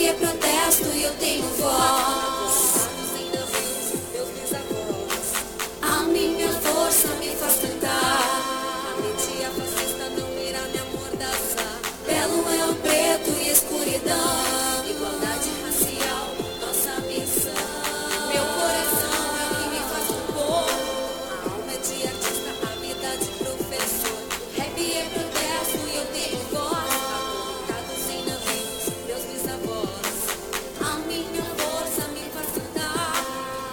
rap é protesto e eu tenho voz. A minha força me faz cantar. A mídia fascista não irá me amordaçar. Belo é o preto e escuridão. Igualdade racial, nossa missão. Meu coração é o que me faz compor. A alma é de artista, a vida de professor. O rap é protesto e eu tenho voz. Acorrentados em navios, meus bisavós. A minha força me faz cantar.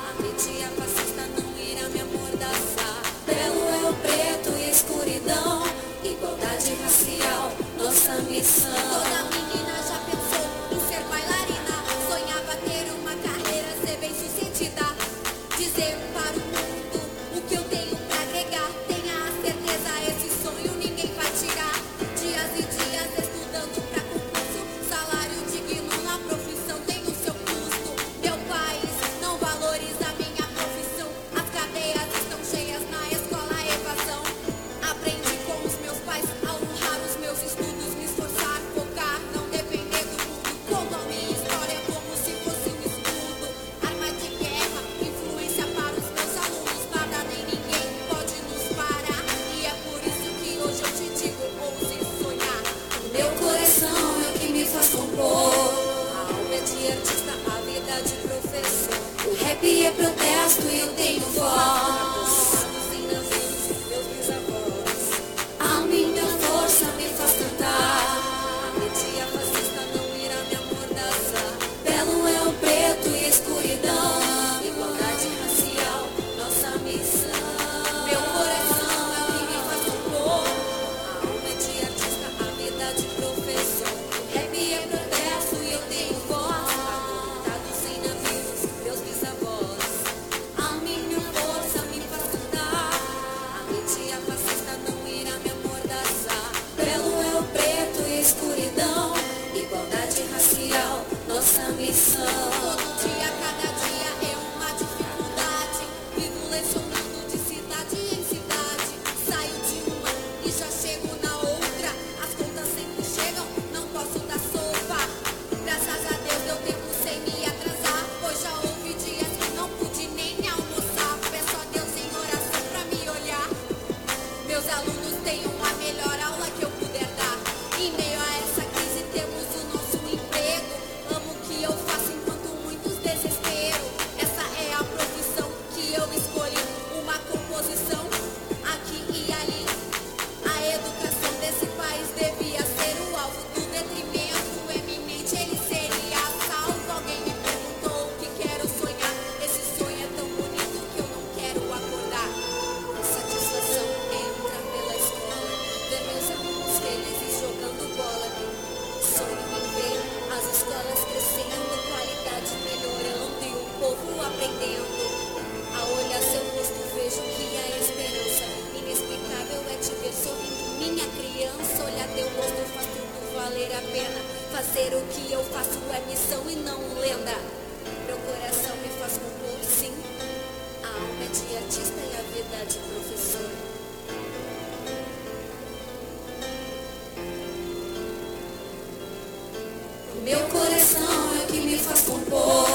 A mídia fascista não irá me amordaçar. Belo é o preto e escuridão. Igualdade racial, nossa missão. Toda menina já pensou em ser bailarina. Sonhava ter uma carreira, ser bem sucedida. Dizer para o mundo o que eu tenho pra agregar. Tenha a certeza, esse sonho ninguém vai tirar. Dias e dias estudando pra concurso. Salário digno na profissão tem o seu custo. Meu país não valoriza a minha profissão. As cadeias estão cheias na escola, evasão. Aprendi com os meus pais a honrar os meus estudos, me esforçar, focar, não depender do mundo. Conto a minha história como se fosse um escudo. Arma de guerra, influência para os meus alunos. Nada nem ninguém pode nos parar. E é por isso que hoje eu te digo, ouse sonhar. Meu coração é o que me faz compor. A alma é de artista, a vida de professor. O rap é protesto e eu tenho voz. Acorrentados em navios, meus bisavós. A minha força me faz cantar. A mídia fascista não irá me amordaçar. Belo é o preto e escuridão. Igualdade racial, nossa missão. Meu coração é o que me faz compor. A alma é de artista, a vida de professor. O rap é protesto e eu tenho voz. Acorrentados em navios, meus bisavós. A minha força me faz cantar. A mídia fascista não irá me amordaçar. Belo é o preto e escuridão. Igualdade racial, nossa missão. Todo dia, cada dia é uma dificuldade. Vivo lecionando de cidade em cidade. Saio de uma e já chego na outra. As contas sempre chegam, não posso dar sopa. Graças a Deus deu tempo sem me atrasar. Pois já houve dias que não pude nem almoçar. Peço a Deus em oração pra me olhar. Meus alunos tenham a melhor aula que eu puder dar. Em meio a essa crise temos o nosso emprego. Amo o que eu faço enquanto muitos desespero. Essa é a profissão que eu escolhi. Uma composição aqui e ali. A educação desse país devia ser o alvo do detrimento eminente. Ele seria salvo. Alguém me perguntou o que quero sonhar. Esse sonho é tão bonito que eu não quero acordar. Satisfação é entrar pela escola, ver meus alunos felizes jogando bola. Sonho em ver as escolas crescendo, qualidade melhorando e o povo aprendendo. Ao olhar seu rosto vejo que há esperança. Inexplicável é te ver sorrindo, minha criança. Olhar teu rosto faz tudo valer a pena. Fazer o que eu faço é missão e não lenda. Meu coração me faz compor, sim. A alma é de artista e a vida de professor. Meu coração é o que me faz compor.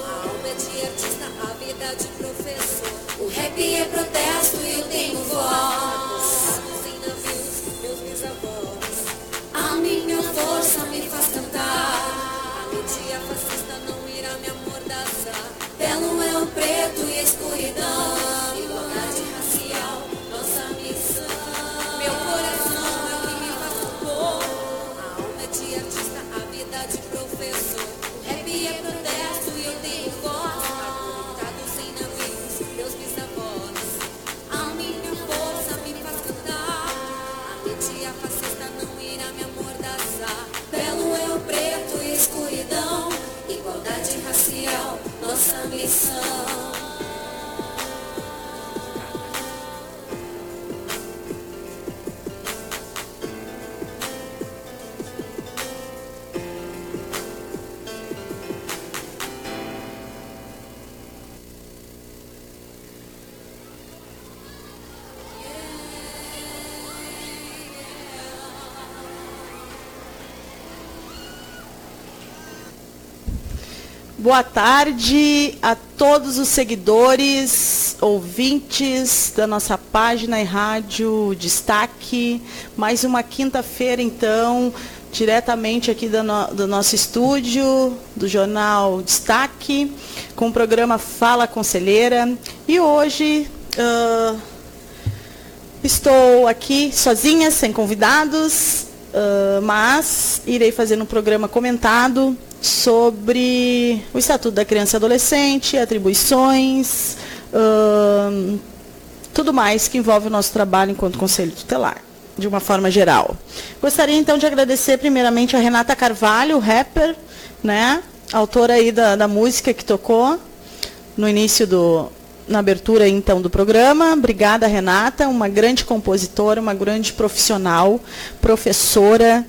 A alma é de artista, a vida de professor. O rap é protesto e eu tenho voz. Acorrentados em navios, meus bisavós. A minha força me faz cantar. A mídia fascista não irá me amordaçar. Belo é o preto e escuridão. Igualdade racial, nossa missão. Meu coração é o que me faz compor. A alma é de artista, a vida de professor. O rap é protesto e eu tenho voz. Acorrentados em navios, meus bisavós. A minha Boa tarde a todos os seguidores, ouvintes da nossa página e rádio Destaque. Mais uma quinta-feira, então, diretamente aqui do nosso estúdio, do Jornal Destaque, com o programa Fala Conselheira. E hoje estou aqui sozinha, sem convidados, mas irei fazer um programa comentado sobre o Estatuto da Criança e Adolescente, atribuições, tudo mais que envolve o nosso trabalho enquanto Conselho Tutelar, de uma forma geral. Gostaria, então, de agradecer primeiramente a Renata Carvalho, rapper, né, autora aí da música que tocou no início na abertura, então, do programa. Obrigada, Renata, uma grande compositora, uma grande profissional, professora,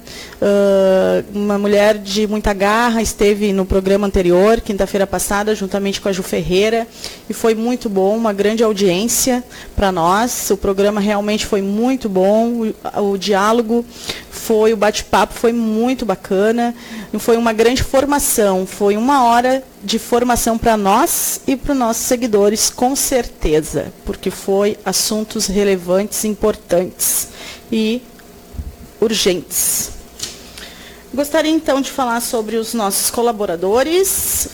uma mulher de muita garra, esteve no programa anterior, quinta-feira passada, juntamente com a Ju Ferreira, e foi muito bom, uma grande audiência para nós. O programa realmente foi muito bom, o diálogo o bate-papo foi muito bacana, foi uma grande formação, foi 1 hora de formação para nós e para os nossos seguidores, com certeza, porque foi assuntos relevantes, importantes e urgentes. Gostaria, então, de falar sobre os nossos colaboradores.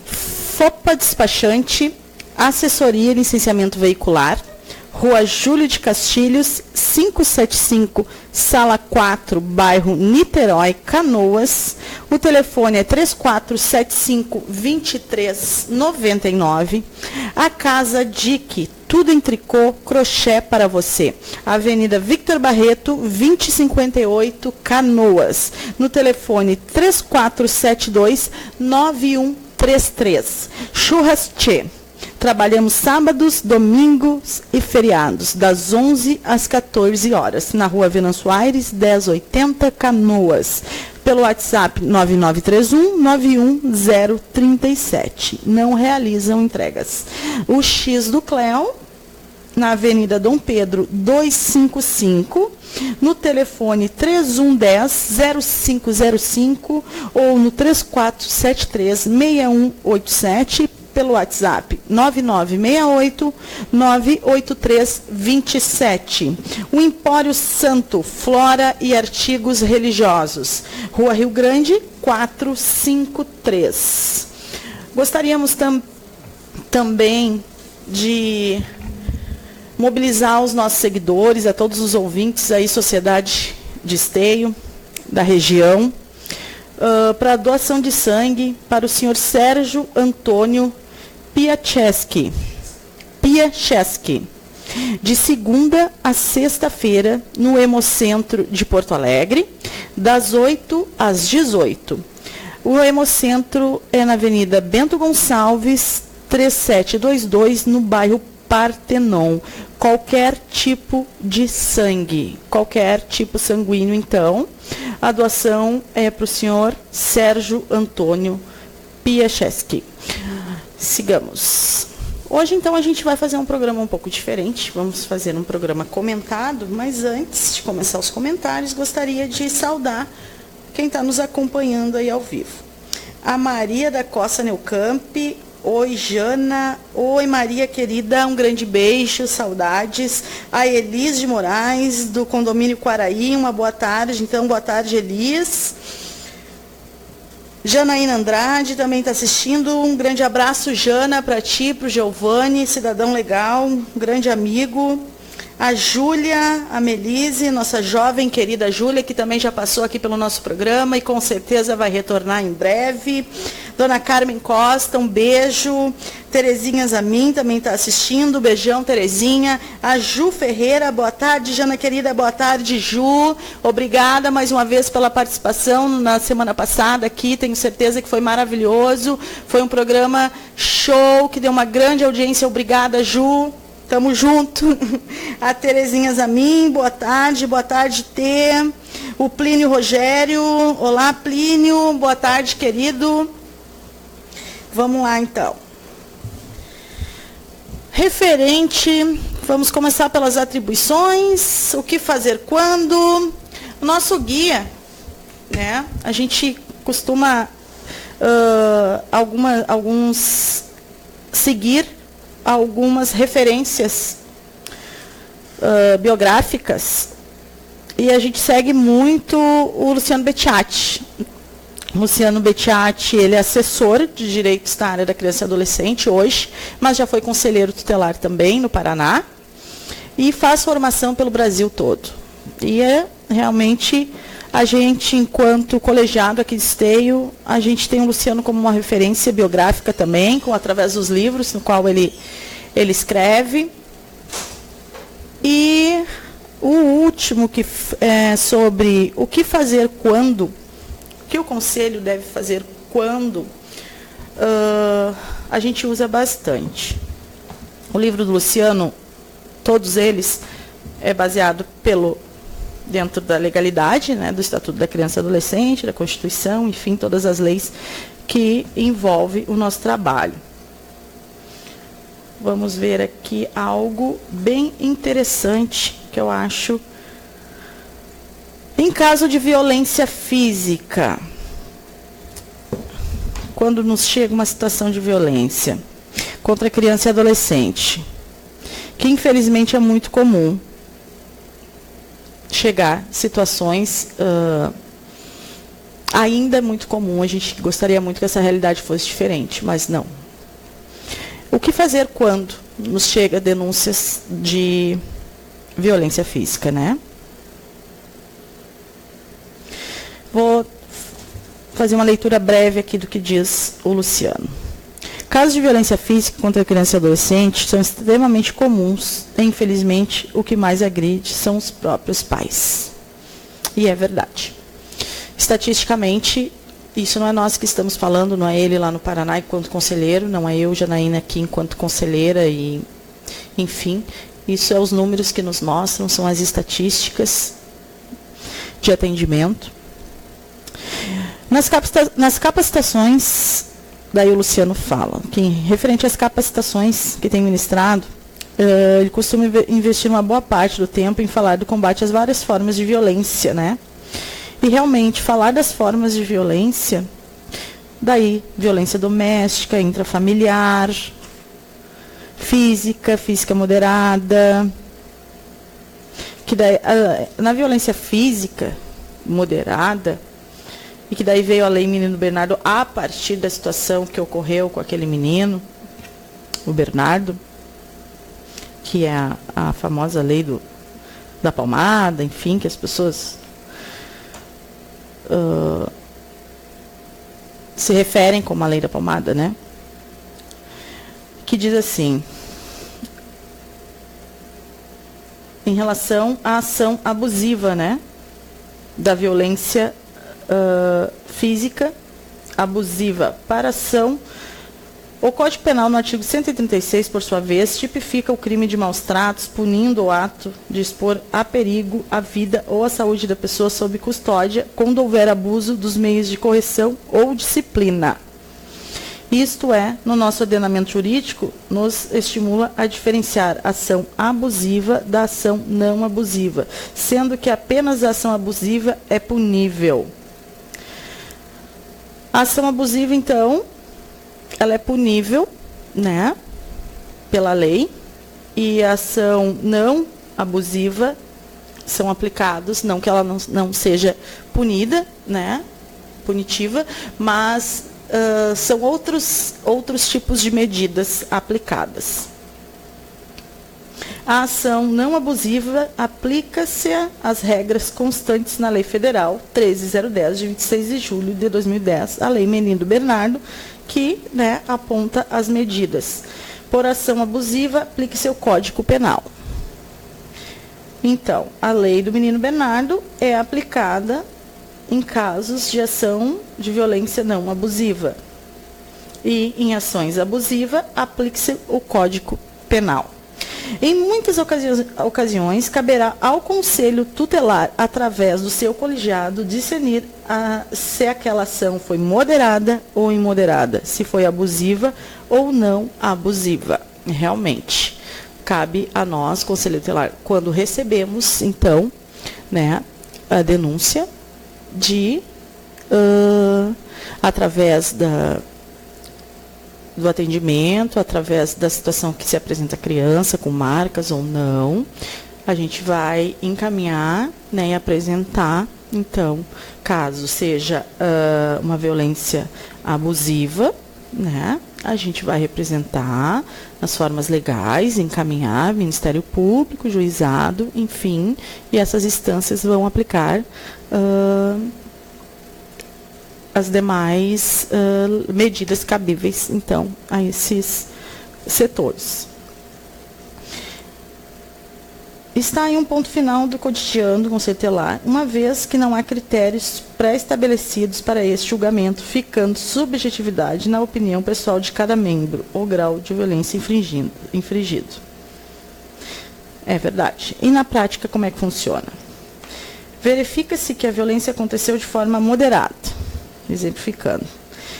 FOPA Despachante, Assessoria e Licenciamento Veicular, Rua Júlio de Castilhos, 575, Sala 4, bairro Niterói, Canoas. O telefone é 3475-2399. A Casa DIC, tudo em tricô, crochê para você. Avenida Victor Barreto, 2058, Canoas. No telefone 3472-9133. Churras Tchê. Trabalhamos sábados, domingos e feriados, das 11 às 14 horas, na Rua Venâncio Aires, 1080, Canoas. Pelo WhatsApp 9931-91037. Não realizam entregas. O X do Cléo, na Avenida Dom Pedro, 255, no telefone 3110-0505 ou no 3473-6187, pelo WhatsApp 9968-98327. O Empório Santo, Flora e Artigos Religiosos, Rua Rio Grande, 453. Gostaríamos também de mobilizar os nossos seguidores, a todos os ouvintes aí, Sociedade de Esteio, da região, para a doação de sangue para o senhor Sérgio Antônio Piacheski, de segunda a sexta-feira, no Hemocentro de Porto Alegre, das 8 às 18. O Hemocentro é na Avenida Bento Gonçalves, 3722, no bairro Partenon. Qualquer tipo de sangue, qualquer tipo sanguíneo, então, a doação é para o senhor Sérgio Antônio Piacheski. Sigamos. Hoje, então, a gente vai fazer um programa um pouco diferente. Vamos fazer um programa comentado, mas antes de começar os comentários, gostaria de saudar quem está nos acompanhando aí ao vivo. A Maria da Costa Neucamp. Oi, Jana. Oi, Maria querida, um grande beijo, saudades. A Elis de Moraes, do condomínio Quaraí, uma boa tarde. Então, boa tarde, Elis. Janaína Andrade também está assistindo. Um grande abraço, Jana, para ti, para o Giovanni, cidadão legal, um grande amigo. A Júlia, a Melise, nossa jovem querida Júlia, que também já passou aqui pelo nosso programa e com certeza vai retornar em breve. Dona Carmen Costa, um beijo. Terezinha Zamin também está assistindo. Beijão, Terezinha. A Ju Ferreira, boa tarde, Jana querida, boa tarde, Ju. Obrigada mais uma vez pela participação na semana passada aqui. Tenho certeza que foi maravilhoso. Foi um programa show, que deu uma grande audiência. Obrigada, Ju. Tamo junto. A Terezinha Zamin, boa tarde, Tê. O Plínio Rogério, olá, Plínio, boa tarde, querido. Vamos lá, então. Referente, vamos começar pelas atribuições, o que fazer quando. O nosso guia, né, a gente costuma seguir algumas referências biográficas, e a gente segue muito o Luciano Becciati. Luciano Becciati, ele é assessor de direitos na área da criança e adolescente hoje, mas já foi conselheiro tutelar também no Paraná, e faz formação pelo Brasil todo. E realmente, a gente, enquanto colegiado aqui de Esteio, a gente tem o Luciano como uma referência biográfica também, através dos livros no qual ele escreve. E o último, que é sobre o que fazer quando, o que o conselho deve fazer quando, a gente usa bastante. O livro do Luciano, todos eles, é baseado dentro da legalidade, né, do Estatuto da Criança e Adolescente, da Constituição, enfim, todas as leis que envolvem o nosso trabalho. Vamos ver aqui algo bem interessante que eu acho. Em caso de violência física, quando nos chega uma situação de violência contra criança e adolescente, que infelizmente é muito comum chegar situações, ainda é muito comum, a gente gostaria muito que essa realidade fosse diferente, mas não. O que fazer quando nos chega denúncias de violência física, né? Vou fazer uma leitura breve aqui do que diz o Luciano. Casos de violência física contra a criança e adolescente são extremamente comuns e, infelizmente, o que mais agride são os próprios pais. E é verdade. Estatisticamente, isso não é nós que estamos falando, não é ele lá no Paraná enquanto conselheiro, não é eu, Janaína, aqui enquanto conselheira, e, enfim, isso é os números que nos mostram, são as estatísticas de atendimento. Nas capacitações, daí o Luciano fala, que referente às capacitações que tem ministrado, ele costuma investir uma boa parte do tempo em falar do combate às várias formas de violência, né? E realmente, falar das formas de violência, daí violência doméstica, intrafamiliar, física moderada, que daí, na violência física moderada, e que daí veio a Lei Menino Bernardo a partir da situação que ocorreu com aquele menino, o Bernardo, que é a famosa lei da palmada, enfim, que as pessoas se referem como a lei da palmada, né? Que diz assim, em relação à ação abusiva, né? Da violência física abusiva para ação. O Código Penal, no artigo 136, por sua vez, tipifica o crime de maus tratos, punindo o ato de expor a perigo a vida ou a saúde da pessoa sob custódia, quando houver abuso dos meios de correção ou disciplina. Isto é, no nosso ordenamento jurídico, nos estimula a diferenciar a ação abusiva da ação não abusiva, sendo que apenas a ação abusiva é punível. A ação abusiva, então, ela é punível, né, pela lei, e a ação não abusiva são aplicados, não que ela não seja punida, né, punitiva, mas são outros tipos de medidas aplicadas. A ação não abusiva aplica-se às regras constantes na Lei Federal 13.010, de 26 de julho de 2010, a Lei Menino Bernardo, que, né, aponta as medidas. Por ação abusiva, aplique-se o Código Penal. Então, a Lei do Menino Bernardo é aplicada em casos de ação de violência não abusiva. E em ações abusivas, aplique-se o Código Penal. Em muitas ocasiões, caberá ao Conselho Tutelar, através do seu colegiado, discernir se aquela ação foi moderada ou imoderada, se foi abusiva ou não abusiva. Realmente, cabe a nós, Conselho Tutelar, quando recebemos, então, né, a denúncia de através do atendimento, através da situação que se apresenta a criança, com marcas ou não, a gente vai encaminhar, né, e apresentar, então, caso seja uma violência abusiva, né, a gente vai representar nas formas legais, encaminhar Ministério Público, juizado, enfim, e essas instâncias vão aplicar as demais medidas cabíveis, então, a esses setores. Está em um ponto final do cotidiano do Conselho Tutelar, uma vez que não há critérios pré-estabelecidos para este julgamento, ficando subjetividade na opinião pessoal de cada membro, ou grau de violência infringido. É verdade. E na prática, como é que funciona? Verifica-se que a violência aconteceu de forma moderada, exemplificando.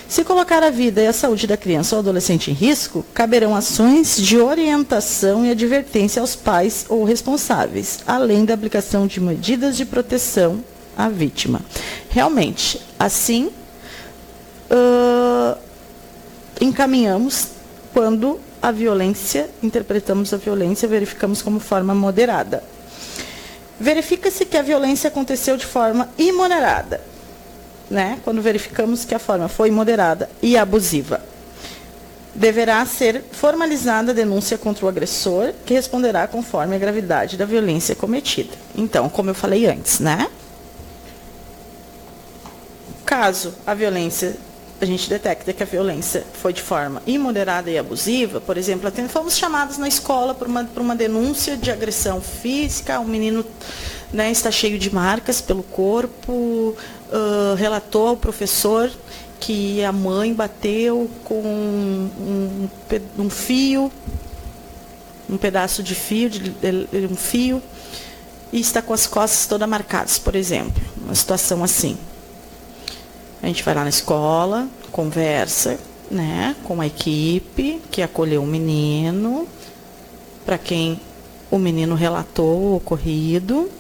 Se colocar a vida e a saúde da criança ou adolescente em risco, caberão ações de orientação e advertência aos pais ou responsáveis, além da aplicação de medidas de proteção à vítima. Realmente, assim, encaminhamos quando a violência, interpretamos a violência, verificamos como forma moderada. Verifica-se que a violência aconteceu de forma imoderada, né, quando verificamos que a forma foi moderada e abusiva. Deverá ser formalizada a denúncia contra o agressor, que responderá conforme a gravidade da violência cometida. Então, como eu falei antes, né? Caso a violência, a gente detecta que a violência foi de forma imoderada e abusiva, por exemplo, fomos chamados na escola por uma denúncia de agressão física, um menino, né, está cheio de marcas pelo corpo, relatou ao professor que a mãe bateu com um fio, um pedaço de fio, um fio, e está com as costas todas marcadas, por exemplo. Uma situação assim. A gente vai lá na escola, conversa, né, com a equipe que acolheu o menino, para quem o menino relatou o ocorrido,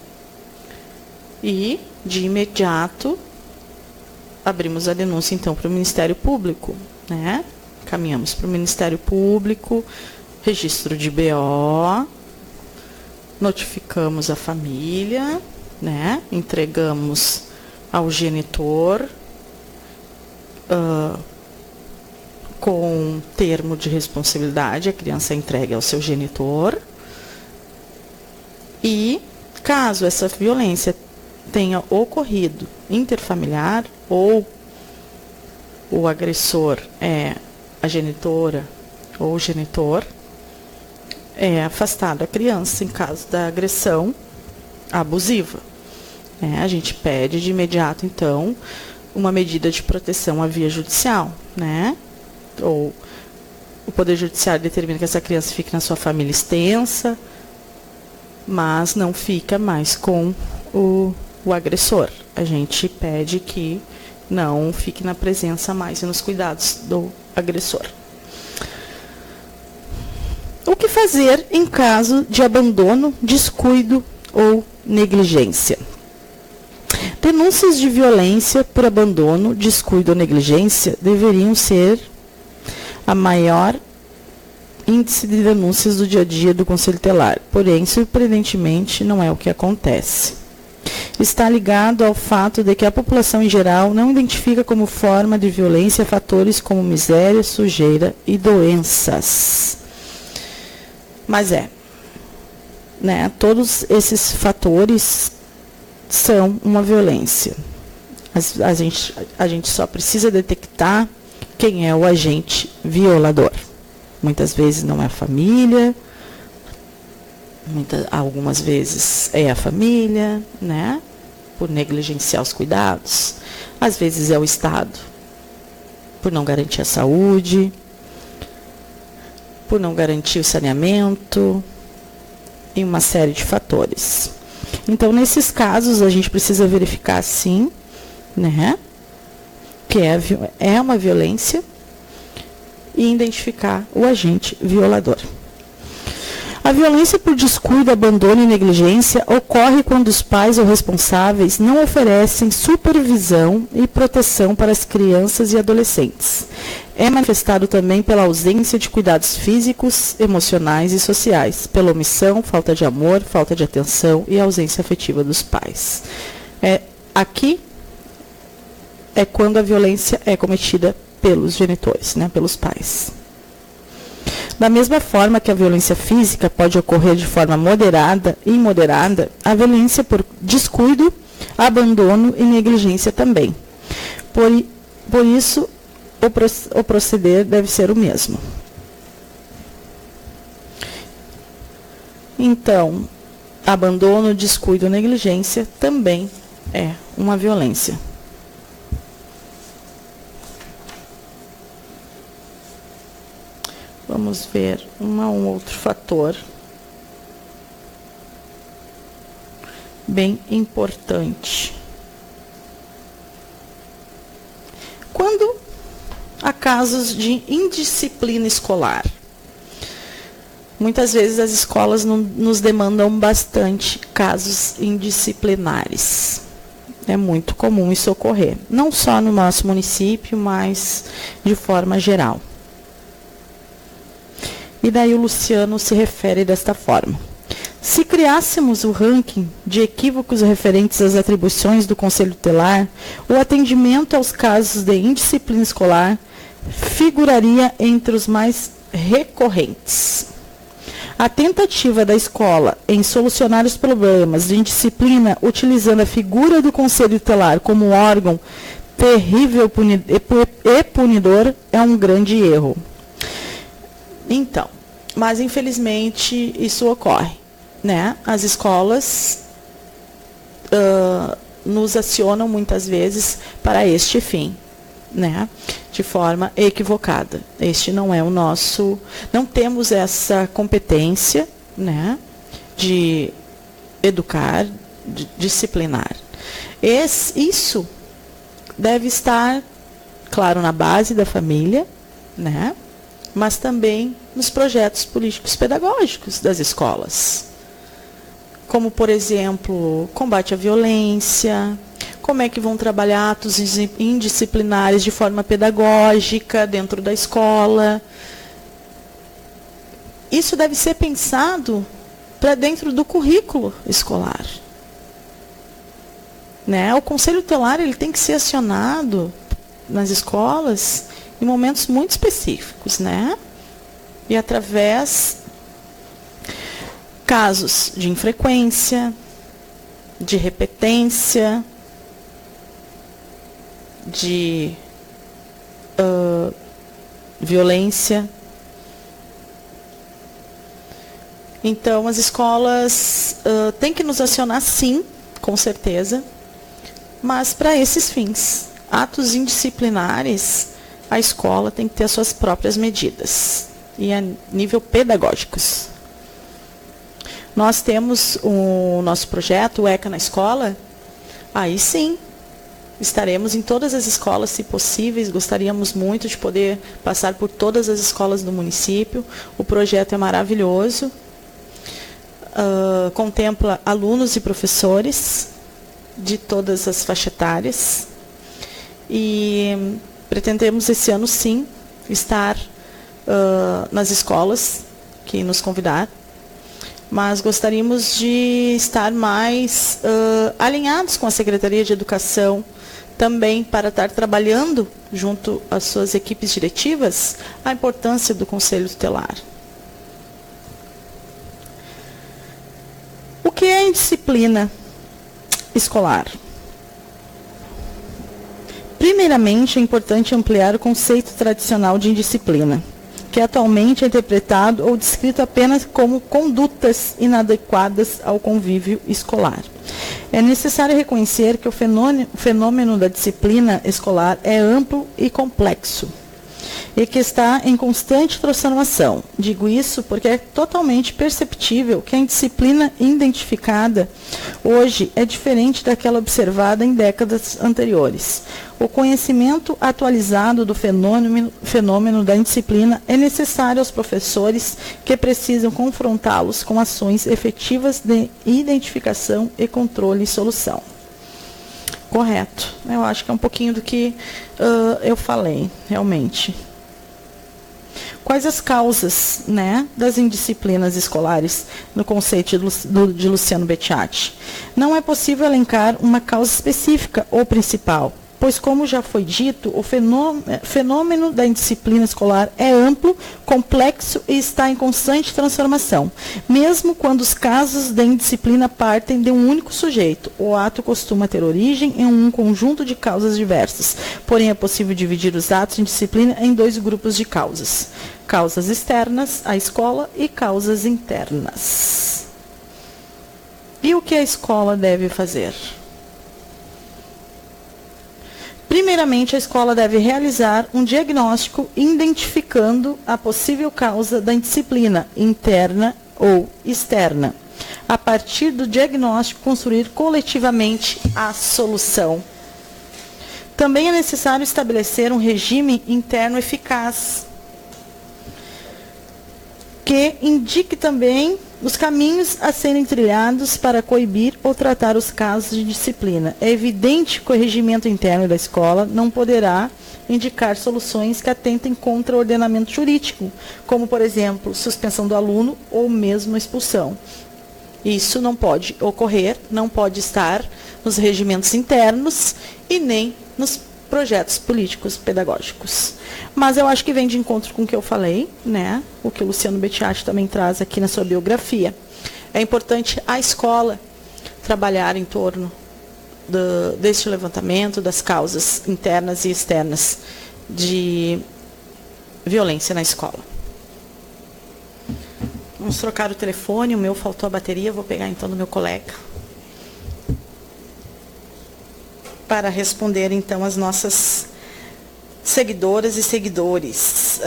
e, de imediato, abrimos a denúncia, então, para o Ministério Público, né? Caminhamos para o Ministério Público, registro de BO, notificamos a família, né? Entregamos ao genitor, com termo de responsabilidade, a criança é entregue ao seu genitor. E, caso essa violência tenha ocorrido interfamiliar, ou o agressor é a genitora ou o genitor, é afastado a criança em caso da agressão abusiva. A gente pede de imediato, então, uma medida de proteção à via judicial, né? Ou o Poder Judiciário determina que essa criança fique na sua família extensa, mas não fica mais com o agressor. A gente pede que não fique na presença mais e nos cuidados do agressor. O que fazer em caso de abandono, descuido ou negligência? Denúncias de violência por abandono, descuido ou negligência deveriam ser a maior índice de denúncias do dia a dia do Conselho Tutelar. Porém, surpreendentemente, não é o que acontece. Está ligado ao fato de que a população em geral não identifica como forma de violência fatores como miséria, sujeira e doenças. Mas né, todos esses fatores são uma violência. A gente só precisa detectar quem é o agente violador. Muitas vezes não é a família, algumas vezes é a família, né, por negligenciar os cuidados. Às vezes é o Estado, por não garantir a saúde, por não garantir o saneamento, e uma série de fatores. Então, nesses casos, a gente precisa verificar, sim, né, que é uma violência, e identificar o agente violador. A violência por descuido, abandono e negligência ocorre quando os pais ou responsáveis não oferecem supervisão e proteção para as crianças e adolescentes. É manifestado também pela ausência de cuidados físicos, emocionais e sociais, pela omissão, falta de amor, falta de atenção e ausência afetiva dos pais. Aqui é quando a violência é cometida pelos genitores, né, pelos pais. Da mesma forma que a violência física pode ocorrer de forma moderada e imoderada, a violência por descuido, abandono e negligência também. Por isso, o proceder deve ser o mesmo. Então, abandono, descuido, negligência também é uma violência. Vamos ver um outro fator bem importante. Quando há casos de indisciplina escolar, muitas vezes as escolas nos demandam bastante casos indisciplinares. É muito comum isso ocorrer, não só no nosso município, mas de forma geral. E daí o Luciano se refere desta forma. Se criássemos o ranking de equívocos referentes às atribuições do Conselho Tutelar, o atendimento aos casos de indisciplina escolar figuraria entre os mais recorrentes. A tentativa da escola em solucionar os problemas de indisciplina utilizando a figura do Conselho Tutelar como órgão terrível e punidor é um grande erro. Então, mas infelizmente isso ocorre, né? As escolas nos acionam muitas vezes para este fim, né? De forma equivocada. Este não é o nosso, não temos essa competência, né? De educar, de disciplinar. Isso deve estar, claro, na base da família, né? Mas também nos projetos políticos pedagógicos das escolas. Como, por exemplo, combate à violência, como é que vão trabalhar atos indisciplinares de forma pedagógica dentro da escola. Isso deve ser pensado para dentro do currículo escolar. Né? O Conselho Tutelar ele tem que ser acionado nas escolas em momentos muito específicos, né? E através casos de infrequência, de repetência, de violência. Então, as escolas têm que nos acionar, sim, com certeza, mas para esses fins. Atos indisciplinares, a escola tem que ter as suas próprias medidas, e a nível pedagógicos. Nós temos o nosso projeto, o ECA na Escola, aí sim, estaremos em todas as escolas, se possíveis, gostaríamos muito de poder passar por todas as escolas do município. O projeto é maravilhoso, contempla alunos e professores de todas as faixas etárias, e pretendemos esse ano, sim, estar nas escolas que nos convidar, mas gostaríamos de estar mais alinhados com a Secretaria de Educação, também para estar trabalhando junto às suas equipes diretivas a importância do Conselho Tutelar. O que é indisciplina escolar? Primeiramente, é importante ampliar o conceito tradicional de indisciplina, que atualmente é interpretado ou descrito apenas como condutas inadequadas ao convívio escolar. É necessário reconhecer que o fenômeno da disciplina escolar é amplo e complexo, e que está em constante transformação. Digo isso porque é totalmente perceptível que a indisciplina identificada hoje é diferente daquela observada em décadas anteriores. O conhecimento atualizado do fenômeno da indisciplina é necessário aos professores que precisam confrontá-los com ações efetivas de identificação e controle e solução. Correto. Eu acho que é um pouquinho do que eu falei, realmente. Quais as causas, né, das indisciplinas escolares no conceito de Luciano Becciati? Não é possível elencar uma causa específica ou principal, pois, como já foi dito, o fenômeno da indisciplina escolar é amplo, complexo e está em constante transformação. Mesmo quando os casos de indisciplina partem de um único sujeito, o ato costuma ter origem em um conjunto de causas diversas. Porém, é possível dividir os atos de indisciplina em dois grupos de causas. Causas externas à escola e causas internas. E o que a escola deve fazer? Primeiramente, a escola deve realizar um diagnóstico identificando a possível causa da indisciplina interna ou externa. A partir do diagnóstico, construir coletivamente a solução. Também é necessário estabelecer um regime interno eficaz, que indique também os caminhos a serem trilhados para coibir ou tratar os casos de disciplina. É evidente que o regimento interno da escola não poderá indicar soluções que atentem contra o ordenamento jurídico, como, por exemplo, suspensão do aluno ou mesmo expulsão. Isso não pode ocorrer, não pode estar nos regimentos internos e nem nos projetos políticos pedagógicos. Mas eu acho que vem de encontro com o que eu falei, né? O que o Luciano Becciati também traz aqui na sua biografia. É importante a escola trabalhar em torno deste levantamento das causas internas e externas de violência na escola. Vamos trocar o telefone, o meu faltou a bateria, vou pegar então do meu colega para responder então as nossas seguidoras e seguidores.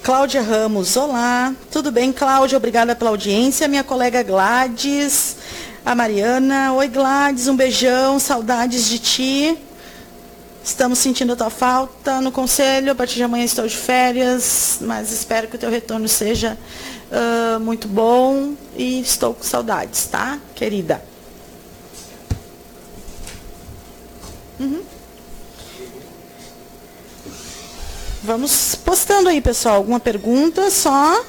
Cláudia Ramos, olá, tudo bem, Cláudia? Obrigada pela audiência. Minha colega Gladys, a Mariana, oi Gladys, um beijão, saudades de ti. Estamos sentindo a tua falta no conselho, a partir de amanhã estou de férias, mas espero que o teu retorno seja muito bom e estou com saudades, tá, querida? Vamos postando aí, pessoal, alguma pergunta, só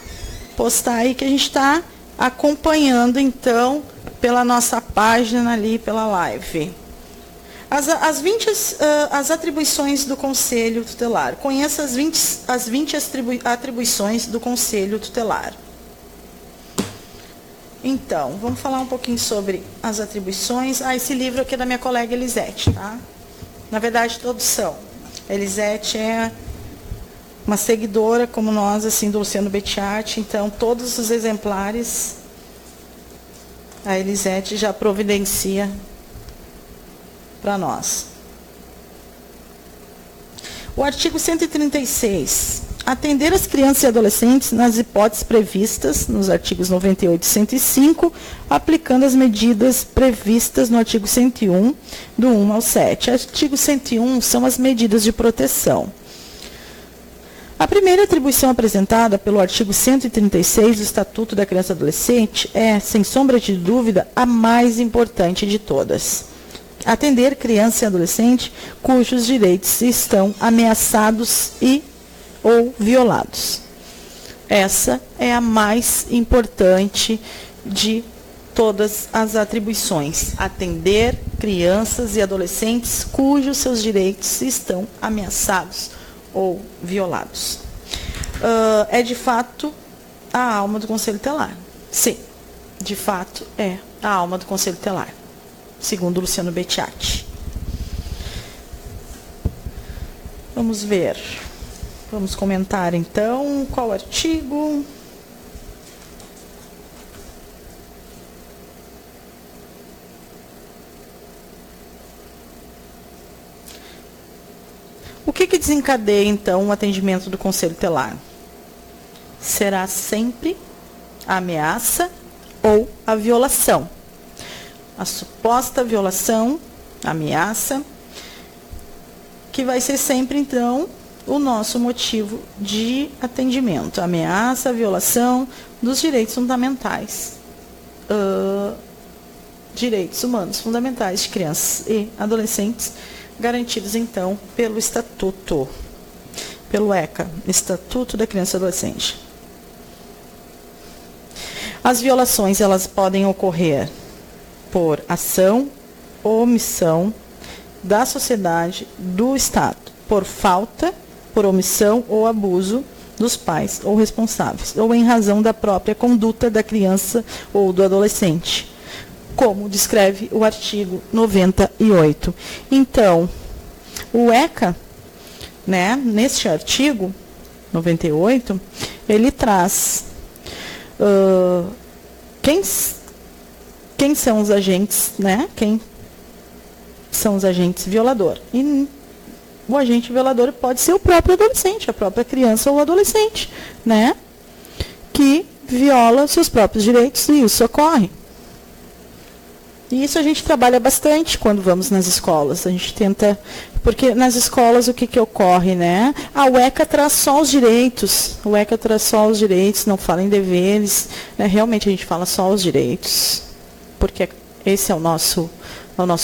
postar aí que a gente está acompanhando, então, pela nossa página ali, pela live. As atribuições do Conselho Tutelar. Conheça as 20 atribuições do Conselho Tutelar. Então, vamos falar um pouquinho sobre as atribuições. Esse livro aqui é da minha colega Elisete, tá? Na verdade, todos são. Elisete é uma seguidora, como nós, assim, do Luciano Becciati. Então, todos os exemplares, a Elisete já providencia para nós. O artigo 136. Atender as crianças e adolescentes nas hipóteses previstas nos artigos 98 e 105, aplicando as medidas previstas no artigo 101, do 1 ao 7. Artigo 101 são as medidas de proteção. A primeira atribuição apresentada pelo artigo 136 do Estatuto da Criança e Adolescente é, sem sombra de dúvida, a mais importante de todas. Atender criança e adolescente cujos direitos estão ameaçados ou violados. Essa é a mais importante de todas as atribuições. Atender crianças e adolescentes cujos seus direitos estão ameaçados ou violados. É de fato a alma do Conselho Tutelar. Sim, de fato é a alma do Conselho Tutelar, segundo Luciano Becciati. Vamos ver. Vamos comentar, então, qual artigo. O que desencadeia, então, o atendimento do Conselho Tutelar? Será sempre a ameaça ou a violação. A suposta violação, a ameaça, que vai ser sempre, então, o nosso motivo de atendimento. Ameaça, violação dos direitos fundamentais. Direitos humanos fundamentais de crianças e adolescentes, garantidos, então, pelo Estatuto, pelo ECA, Estatuto da Criança e Adolescente. As violações, elas podem ocorrer por ação ou omissão da sociedade, do Estado, por falta, por omissão ou abuso dos pais ou responsáveis, ou em razão da própria conduta da criança ou do adolescente, como descreve o artigo 98. Então, o ECA, né, neste artigo 98, ele traz quem são os agentes, né? Quem são os agentes violador. E o agente violador pode ser o próprio adolescente, a própria criança ou adolescente, né? Que viola seus próprios direitos, e isso ocorre. E isso a gente trabalha bastante quando vamos nas escolas. A gente tenta... Porque nas escolas o que ocorre, né? O ECA traz só os direitos. O ECA traz só os direitos, não fala em deveres. Né? Realmente a gente fala só os direitos. Porque esse é o nosso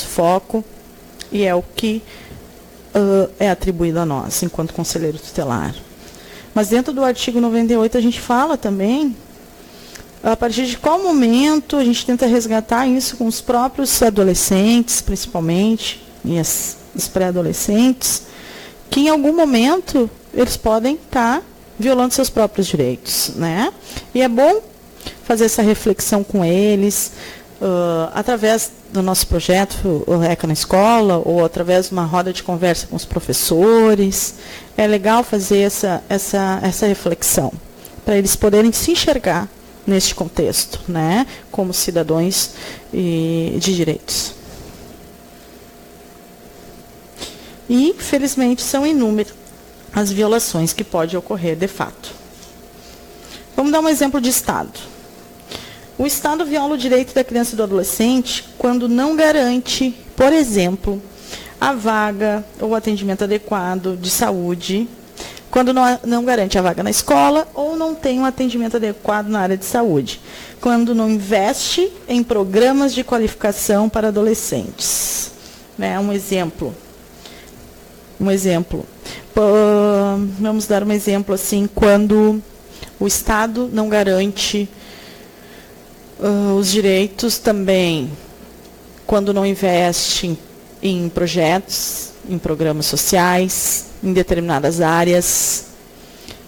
foco. E é o que é atribuído a nós, enquanto conselheiro tutelar. Mas dentro do artigo 98 a gente fala também... A partir de qual momento a gente tenta resgatar isso com os próprios adolescentes, principalmente, e os pré-adolescentes, que em algum momento eles podem estar violando seus próprios direitos, né? E é bom fazer essa reflexão com eles, através do nosso projeto, o ECA na Escola, ou através de uma roda de conversa com os professores. É legal fazer essa reflexão, para eles poderem se enxergar neste contexto, né, como cidadãos de direitos. E, infelizmente, são inúmeras as violações que podem ocorrer de fato. Vamos dar um exemplo de Estado. O Estado viola o direito da criança e do adolescente quando não garante, por exemplo, a vaga ou atendimento adequado de saúde, quando não garante a vaga na escola ou não tem um atendimento adequado na área de saúde, quando não investe em programas de qualificação para adolescentes. Né? Um exemplo. Vamos dar um exemplo assim, quando o Estado não garante os direitos também, quando não investe em projetos, em programas sociais, em determinadas áreas,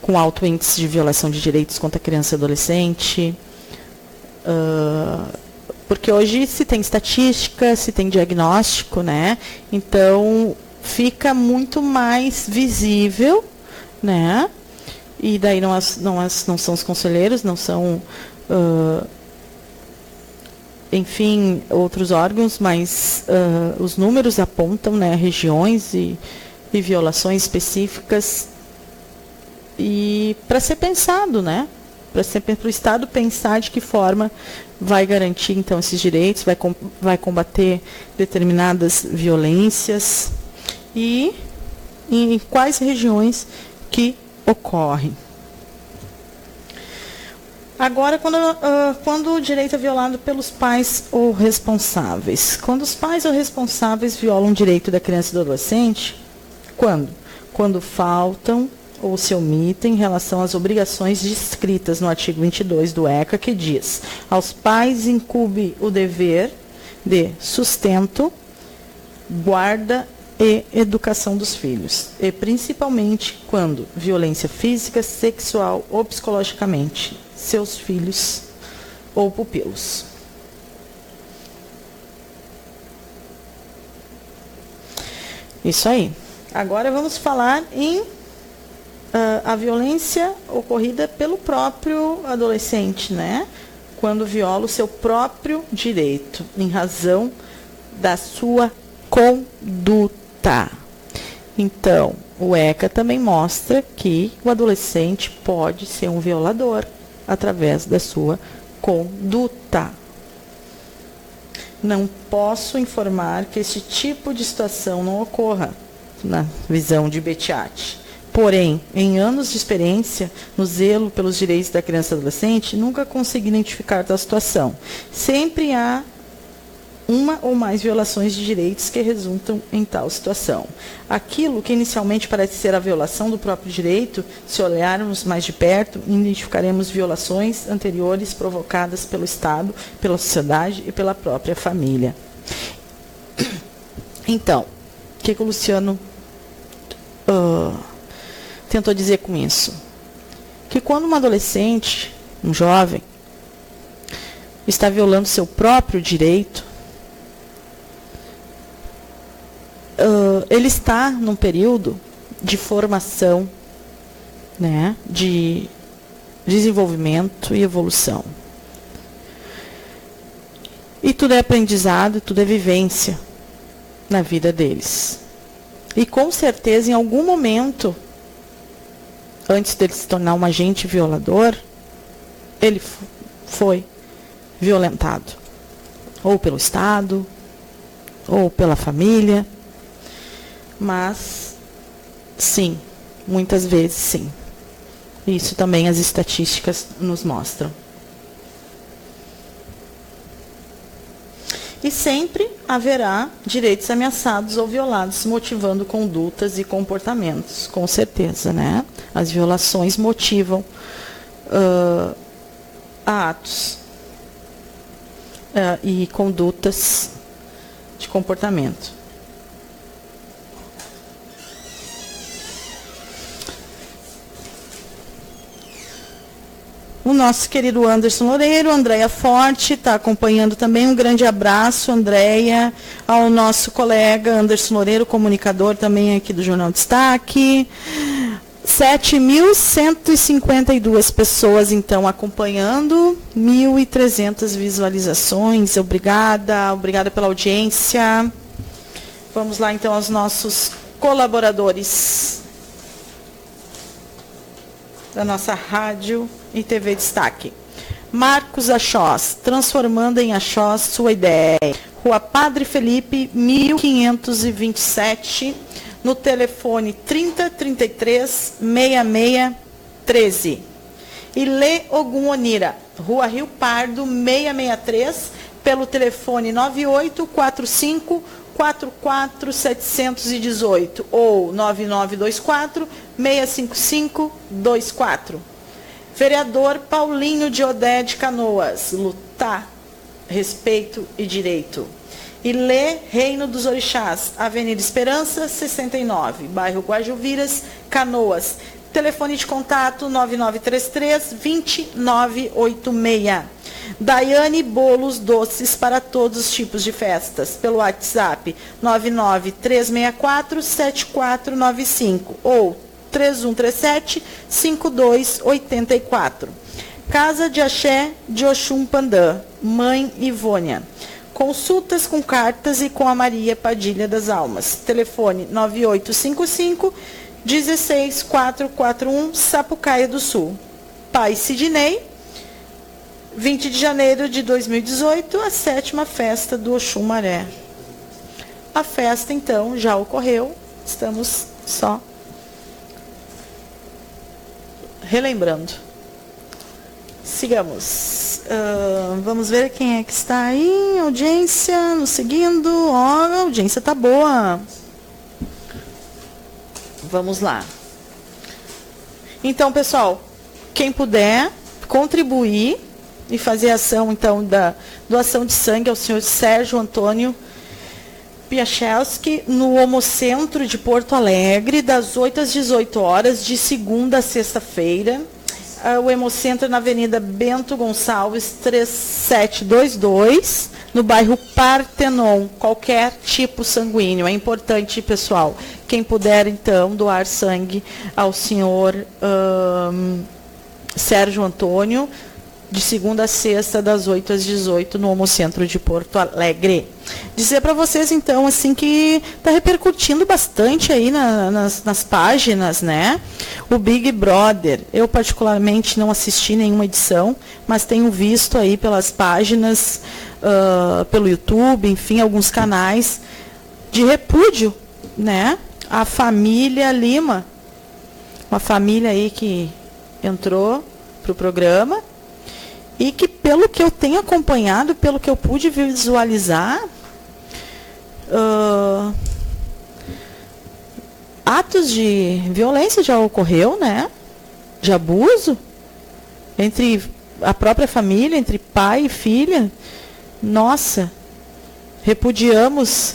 com alto índice de violação de direitos contra a criança e adolescente. Porque hoje se tem estatística, se tem diagnóstico, né? Então, fica muito mais visível, né? E daí não são os conselheiros, não são... enfim, outros órgãos, mas os números apontam, né, regiões e violações específicas, e para ser pensado, né, para o Estado pensar de que forma vai garantir, então, esses direitos, vai combater determinadas violências e em quais regiões que ocorrem. Agora, quando o direito é violado pelos pais ou responsáveis. Quando os pais ou responsáveis violam o direito da criança e do adolescente, quando? Quando faltam ou se omitem em relação às obrigações descritas no artigo 22 do ECA, que diz: aos pais incumbe o dever de sustento, guarda e educação dos filhos, e principalmente quando violência física, sexual ou psicologicamente seus filhos ou pupilos. Isso aí. Agora vamos falar em a violência ocorrida pelo próprio adolescente, né? Quando viola o seu próprio direito, em razão da sua conduta. Então, o ECA também mostra que o adolescente pode ser um violador através da sua conduta. Não posso informar que esse tipo de situação não ocorra, na visão de Betiat. Porém, em anos de experiência, no zelo pelos direitos da criança e adolescente, nunca consegui identificar tal situação. Sempre há uma ou mais violações de direitos que resultam em tal situação. Aquilo que inicialmente parece ser a violação do próprio direito, se olharmos mais de perto, identificaremos violações anteriores provocadas pelo Estado, pela sociedade e pela própria família. Então, o que o Luciano tentou dizer com isso? Que quando uma adolescente, um jovem, está violando seu próprio direito, ele está num período de formação, né, de desenvolvimento e evolução. E tudo é aprendizado, tudo é vivência na vida deles. E com certeza, em algum momento, antes dele se tornar um agente violador, ele foi violentado. Ou pelo Estado, ou pela família. Mas, sim, muitas vezes sim. Isso também as estatísticas nos mostram. E sempre haverá direitos ameaçados ou violados, motivando condutas e comportamentos, com certeza, né? As violações motivam atos e condutas de comportamento. O nosso querido Anderson Loureiro, Andréia Forte, está acompanhando também. Um grande abraço, Andréia, ao nosso colega Anderson Loureiro, comunicador também aqui do Jornal Destaque. 7.152 pessoas, então, acompanhando, 1.300 visualizações. Obrigada pela audiência. Vamos lá, então, aos nossos colaboradores da nossa rádio e TV Destaque. Marcos Achós, transformando em Achós sua ideia. Rua Padre Felipe, 1527, no telefone 3033 6613. Ilê Ogum Onira, Rua Rio Pardo, 663, pelo telefone 9845 44718 ou 9924 65524. Vereador Paulinho de Odé de Canoas, lutar, respeito e direito. Ilê Reino dos Orixás, Avenida Esperança, 69, bairro Guajuviras, Canoas. Telefone de contato 9933-2986. Daiane Bolos Doces para todos os tipos de festas, pelo WhatsApp 99364-7495 ou 3137-5284. Casa de Axé de Oxum Pandã, Mãe Ivônia. Consultas com cartas e com a Maria Padilha das Almas. Telefone 9855-16441, Sapucaia do Sul. Pai Sidney, 20 de janeiro de 2018, a 7ª festa do Oxum Maré. A festa, então, já ocorreu. Estamos só relembrando. Sigamos. Vamos ver quem é que está aí. Audiência, nos seguindo. A audiência está boa. Vamos lá. Então, pessoal, quem puder contribuir e fazer ação, então, da doação de sangue ao senhor Sérgio Antônio Piachelski, no Homocentro de Porto Alegre, das 8 às 18 horas, de segunda a sexta-feira. O Hemocentro na Avenida Bento Gonçalves, 3722, no bairro Partenon, qualquer tipo sanguíneo. É importante, pessoal, quem puder, então, doar sangue ao senhor Sérgio Antônio, de segunda a sexta, das 8 às 18, no Homocentro de Porto Alegre. Dizer para vocês, então, assim, que está repercutindo bastante aí nas páginas, né? O Big Brother. Eu, particularmente, não assisti nenhuma edição, mas tenho visto aí pelas páginas, pelo YouTube, enfim, alguns canais de repúdio, né? a família Lima, uma família aí que entrou para o programa e que, pelo que eu tenho acompanhado, pelo que eu pude visualizar, atos de violência já ocorreu, né? De abuso entre a própria família, entre pai e filha. Nossa, repudiamos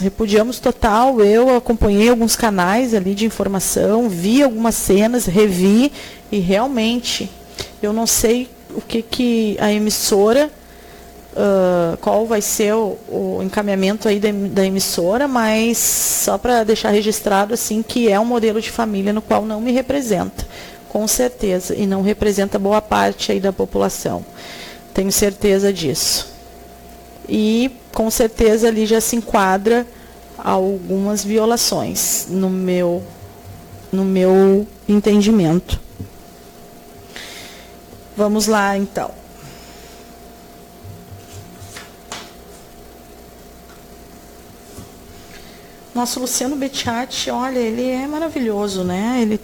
total. Eu acompanhei alguns canais ali de informação, vi algumas cenas, revi, e realmente eu não sei o que a emissora, qual vai ser o encaminhamento aí da emissora, mas só para deixar registrado assim que é um modelo de família no qual não me representa, com certeza, e não representa boa parte aí da população. Tenho certeza disso. E com certeza ali já se enquadra algumas violações no meu entendimento. Vamos lá, então. Nosso Luciano Bettiati, olha, ele é maravilhoso, né? Ele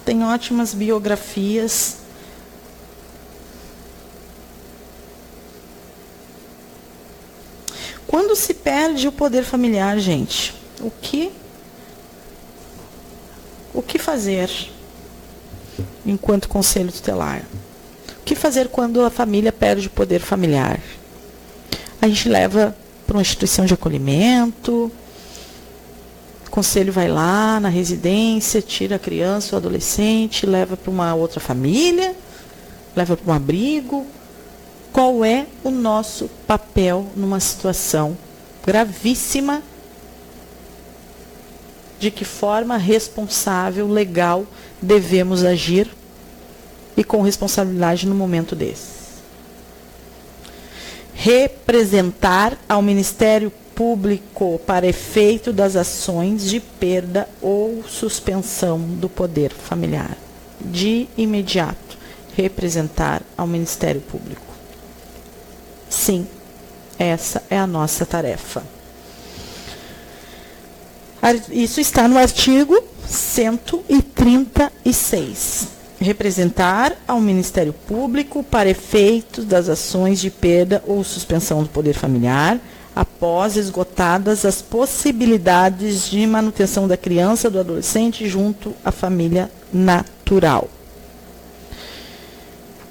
tem ótimas biografias. Quando se perde o poder familiar, gente, o que fazer enquanto conselho tutelar? O que fazer quando a família perde o poder familiar? A gente leva para uma instituição de acolhimento, o conselho vai lá na residência, tira a criança ou adolescente, leva para uma outra família, leva para um abrigo. Qual é o nosso papel numa situação gravíssima? De que forma responsável, legal, devemos agir e com responsabilidade no momento desse? Representar ao Ministério Público para efeito das ações de perda ou suspensão do poder familiar. De imediato, representar ao Ministério Público. Sim, essa é a nossa tarefa. Isso está no artigo 136. Representar ao Ministério Público para efeitos das ações de perda ou suspensão do poder familiar, após esgotadas as possibilidades de manutenção da criança ou do adolescente junto à família natural.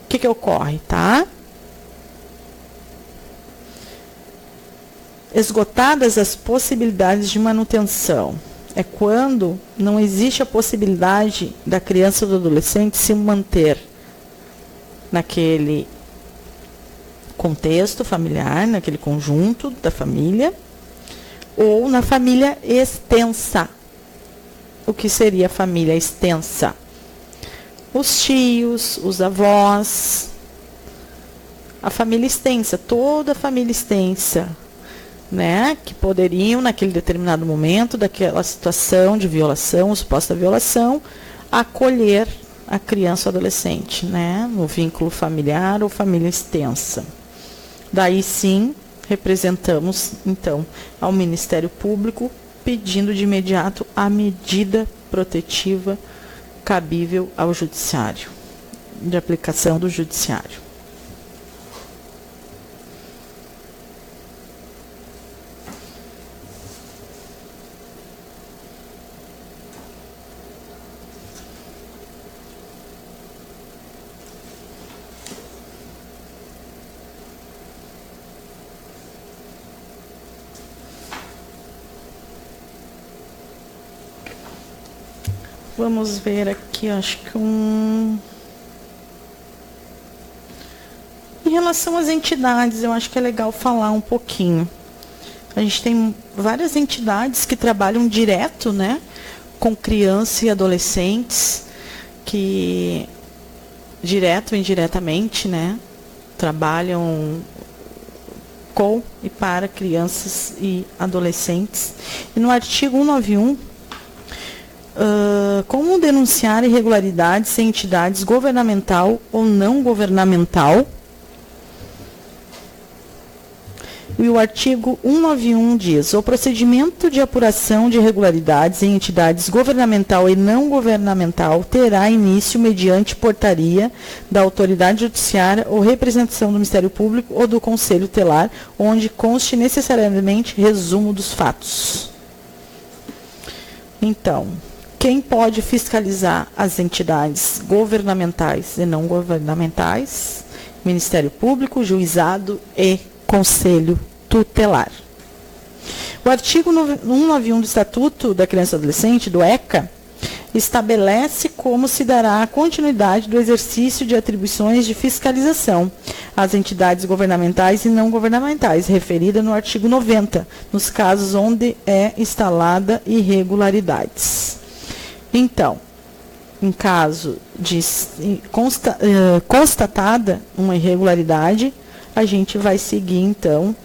O que ocorre, tá? Esgotadas as possibilidades de manutenção. É quando não existe a possibilidade da criança ou do adolescente se manter naquele contexto familiar, naquele conjunto da família, ou na família extensa. O que seria a família extensa? Os tios, os avós, a família extensa, toda a família extensa, né, que poderiam, naquele determinado momento, daquela situação de violação, suposta violação, acolher a criança ou adolescente, né, no vínculo familiar ou família extensa. Daí sim, representamos, então, ao Ministério Público, pedindo de imediato a medida protetiva cabível ao Judiciário, de aplicação do Judiciário. Vamos ver aqui, acho que Em relação às entidades, eu acho que é legal falar um pouquinho. A gente tem várias entidades que trabalham direto, né, com crianças e adolescentes, que direto ou indiretamente, né, trabalham com e para crianças e adolescentes. E no artigo 191, como denunciar irregularidades em entidades governamental ou não governamental. E E o artigo 191 diz: o procedimento de apuração de irregularidades em entidades governamental e não governamental terá início mediante portaria da autoridade judiciária ou representação do Ministério Público ou do Conselho Tutelar, onde conste necessariamente resumo dos fatos. Então, quem pode fiscalizar as entidades governamentais e não governamentais? Ministério Público, Juizado e Conselho Tutelar. O artigo 191 do Estatuto da Criança e do Adolescente, do ECA, estabelece como se dará a continuidade do exercício de atribuições de fiscalização às entidades governamentais e não governamentais, referida no artigo 90, nos casos onde é instalada irregularidades. Então, em caso de constatada uma irregularidade, a gente vai seguir, então,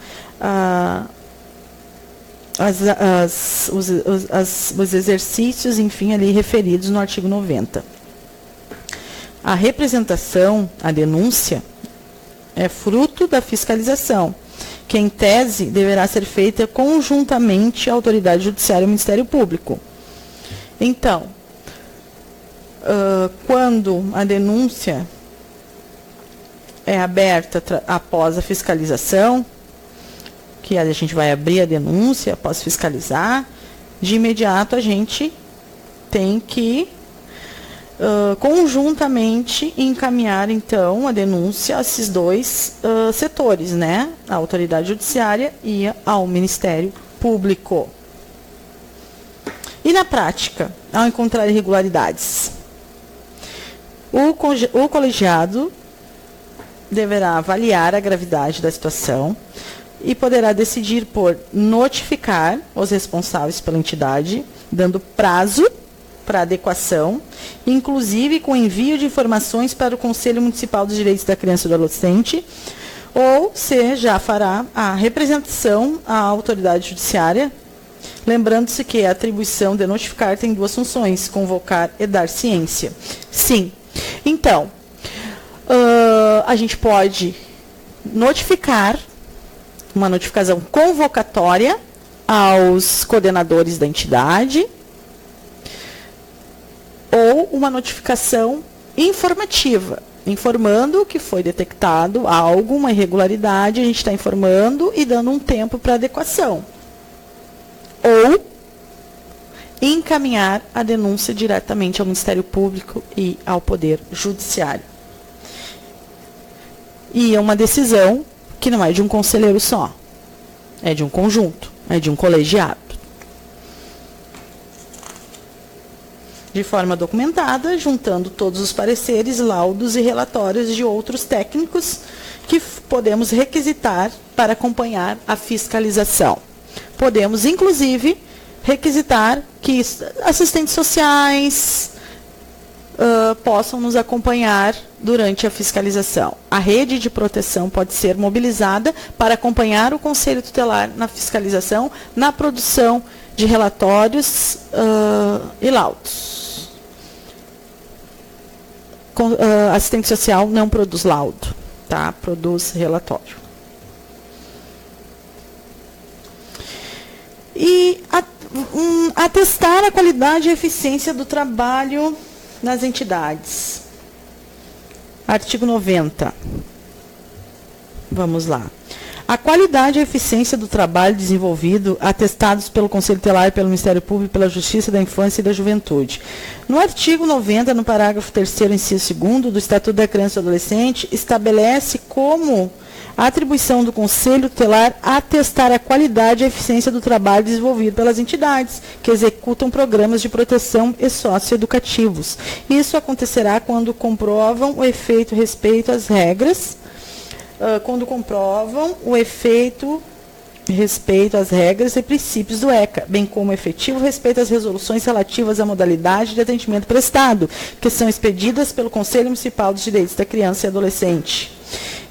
os exercícios, enfim, ali referidos no artigo 90. A representação, a denúncia, é fruto da fiscalização, que, em tese, deverá ser feita conjuntamente à autoridade judiciária e ao Ministério Público. Então, quando a denúncia é aberta após a fiscalização, que a gente vai abrir a denúncia após fiscalizar, de imediato a gente tem que conjuntamente encaminhar, então, a denúncia a esses dois setores, né? A autoridade judiciária e ao Ministério Público. E na prática, ao encontrar irregularidades, o colegiado deverá avaliar a gravidade da situação e poderá decidir por notificar os responsáveis pela entidade, dando prazo para adequação, inclusive com envio de informações para o Conselho Municipal dos Direitos da Criança e do Adolescente, ou se já fará a representação à autoridade judiciária, lembrando-se que a atribuição de notificar tem duas funções: convocar e dar ciência. Sim. Então, a gente pode notificar, uma notificação convocatória aos coordenadores da entidade, ou uma notificação informativa, informando que foi detectado algo, uma irregularidade, a gente está informando e dando um tempo para adequação. Ou encaminhar a denúncia diretamente ao Ministério Público e ao Poder Judiciário. E é uma decisão que não é de um conselheiro só, é de um conjunto, é de um colegiado. De forma documentada, juntando todos os pareceres, laudos e relatórios de outros técnicos que podemos requisitar para acompanhar a fiscalização. Podemos, inclusive, requisitar que assistentes sociais possam nos acompanhar durante a fiscalização. A rede de proteção pode ser mobilizada para acompanhar o Conselho Tutelar na fiscalização, na produção de relatórios e laudos. Assistente social não produz laudo, tá? Produz relatório. E atestar a qualidade e eficiência do trabalho nas entidades. Artigo 90. Vamos lá. A qualidade e eficiência do trabalho desenvolvido, atestados pelo Conselho Tutelar, pelo Ministério Público, pela Justiça da Infância e da Juventude. No artigo 90, no parágrafo 3º, inciso 2º do Estatuto da Criança e do Adolescente, estabelece como a atribuição do Conselho Tutelar atestar a qualidade e a eficiência do trabalho desenvolvido pelas entidades que executam programas de proteção e socioeducativos. Isso acontecerá quando comprovam o efeito respeito às regras, respeito às regras e princípios do ECA, bem como efetivo respeito às resoluções relativas à modalidade de atendimento prestado, que são expedidas pelo Conselho Municipal dos Direitos da Criança e Adolescente.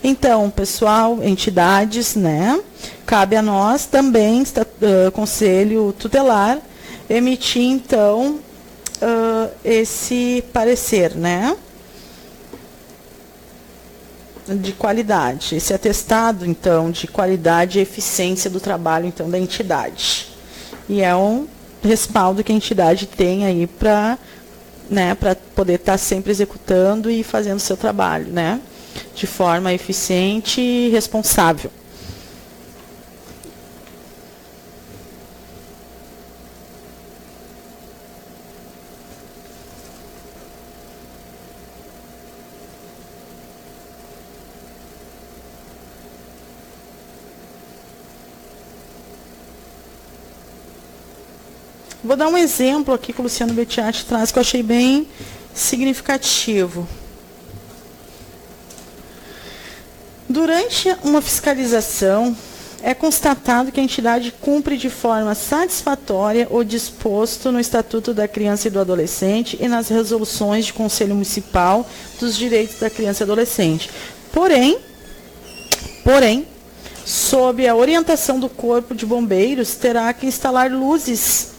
Então, pessoal, entidades, né? Cabe a nós também, Conselho Tutelar, emitir, então, esse parecer, né? de qualidade. Esse atestado, então, de qualidade e eficiência do trabalho, então, da entidade. E é um respaldo que a entidade tem aí para, né, para poder estar sempre executando e fazendo o seu trabalho, né, de forma eficiente e responsável. Vou dar um exemplo aqui que o Luciano Bettiati traz, que eu achei bem significativo. Durante uma fiscalização, é constatado que a entidade cumpre de forma satisfatória o disposto no Estatuto da Criança e do Adolescente e nas resoluções de Conselho Municipal dos Direitos da Criança e Adolescente. Porém, sob a orientação do Corpo de Bombeiros, terá que instalar luzes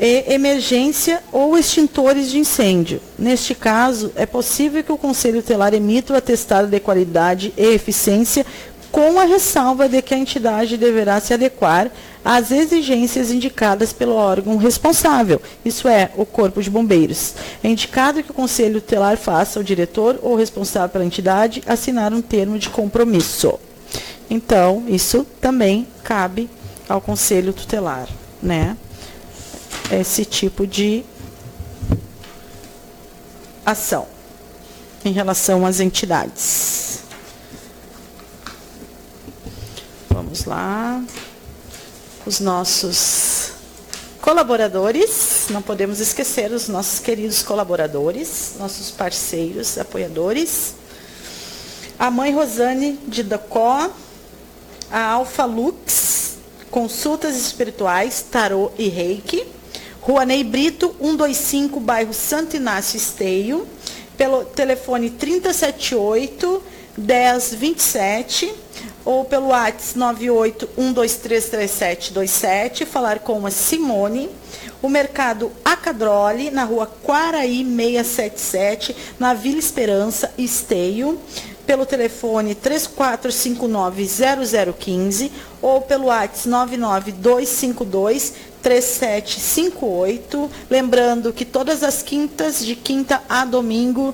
e emergência ou extintores de incêndio. Neste caso, é possível que o Conselho Tutelar emita o atestado de qualidade e eficiência com a ressalva de que a entidade deverá se adequar às exigências indicadas pelo órgão responsável, isso é, o Corpo de Bombeiros. É indicado que o Conselho Tutelar faça ao diretor ou responsável pela entidade assinar um termo de compromisso. Então, isso também cabe ao Conselho Tutelar, né? Esse tipo de ação em relação às entidades. Vamos lá. Os nossos colaboradores, não podemos esquecer os nossos queridos colaboradores, nossos parceiros, apoiadores. A Mãe Rosane de Dacó, a Alfa Lux, Consultas Espirituais, Tarô e Reiki. Rua Ney Brito, 125, bairro Santo Inácio Esteio, pelo telefone 3078-1027 ou pelo WhatsApp 981233727, falar com a Simone. O Mercado Acadrole, na Rua Quaraí 677, na Vila Esperança, Esteio, pelo telefone 3459-0015 ou pelo WhatsApp 99252-3758. Lembrando que todas as quintas, de quinta a domingo,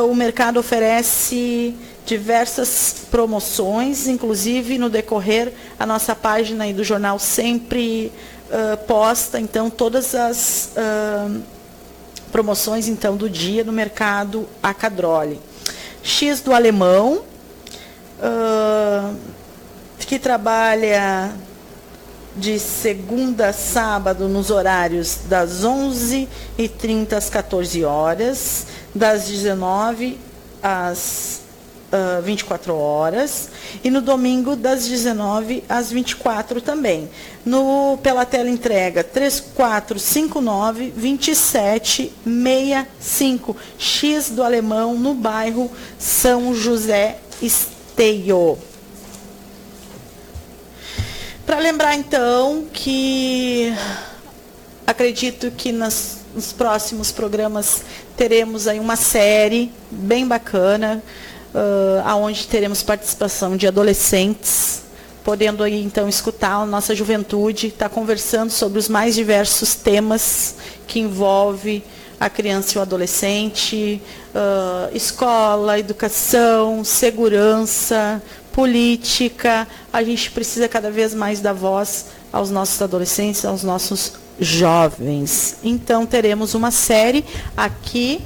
o mercado oferece diversas promoções, inclusive no decorrer, a nossa página aí do jornal sempre posta, então, todas as promoções, então, do dia no Mercado Acadrole. X do Alemão, que trabalha de segunda a sábado nos horários das 11h30 às 14 horas, das 19 às 24 horas, e no domingo das 19 às 24 também. Pela tela entrega 3459-2765, X do Alemão, no bairro São José Esteio. Para lembrar, então, que acredito que nos próximos programas teremos aí uma série bem bacana, aonde teremos participação de adolescentes, podendo aí, então, escutar a nossa juventude, estar conversando sobre os mais diversos temas que envolvem a criança e o adolescente, escola, educação, segurança, política. A gente precisa cada vez mais dar voz aos nossos adolescentes, aos nossos jovens. Então, teremos uma série aqui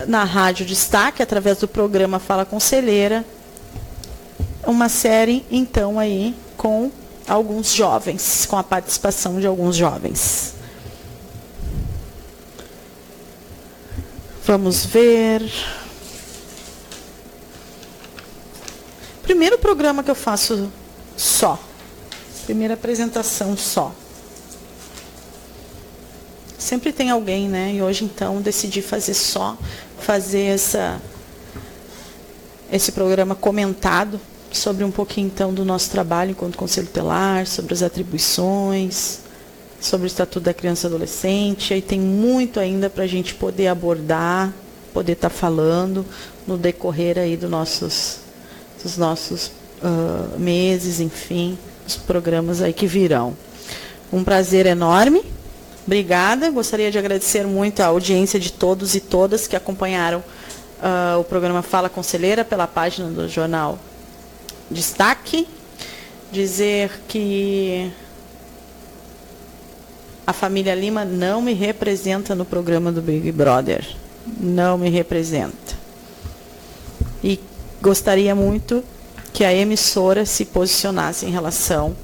na Rádio Destaque, através do programa Fala Conselheira, uma série, então, aí com alguns jovens, com a participação de alguns jovens. Vamos ver. Primeiro programa que eu faço só. Primeira apresentação só. Sempre tem alguém, né? E hoje, então, decidi fazer esse programa comentado sobre um pouquinho, então, do nosso trabalho enquanto Conselho Tutelar, sobre as atribuições, sobre o Estatuto da Criança e Adolescente. Aí tem muito ainda para a gente poder abordar, poder estar falando no decorrer aí dos nossos meses, enfim, os programas aí que virão. Um prazer enorme. Obrigada. Gostaria de agradecer muito a audiência de todos e todas que acompanharam o programa Fala Conselheira pela página do Jornal Destaque. Dizer que a família Lima não me representa no programa do Big Brother. Não me representa. E gostaria muito que a emissora se posicionasse em relação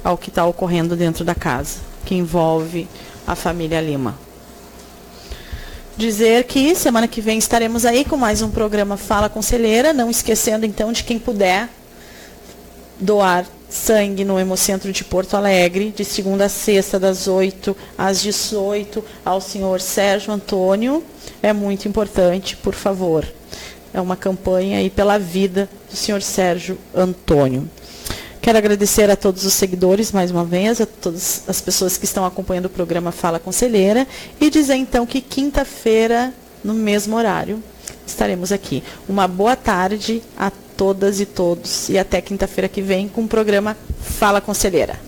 ao que está ocorrendo dentro da casa, que envolve a família Lima. Dizer que semana que vem estaremos aí com mais um programa Fala Conselheira, não esquecendo então de quem puder doar sangue no Hemocentro de Porto Alegre, de segunda a sexta, das 8 às 18, ao senhor Sérgio Antônio. É muito importante, por favor. É uma campanha aí pela vida do senhor Sérgio Antônio. Quero agradecer a todos os seguidores, mais uma vez, a todas as pessoas que estão acompanhando o programa Fala Conselheira, e dizer então que quinta-feira, no mesmo horário, estaremos aqui. Uma boa tarde a todas e todos, e até quinta-feira que vem com o programa Fala Conselheira.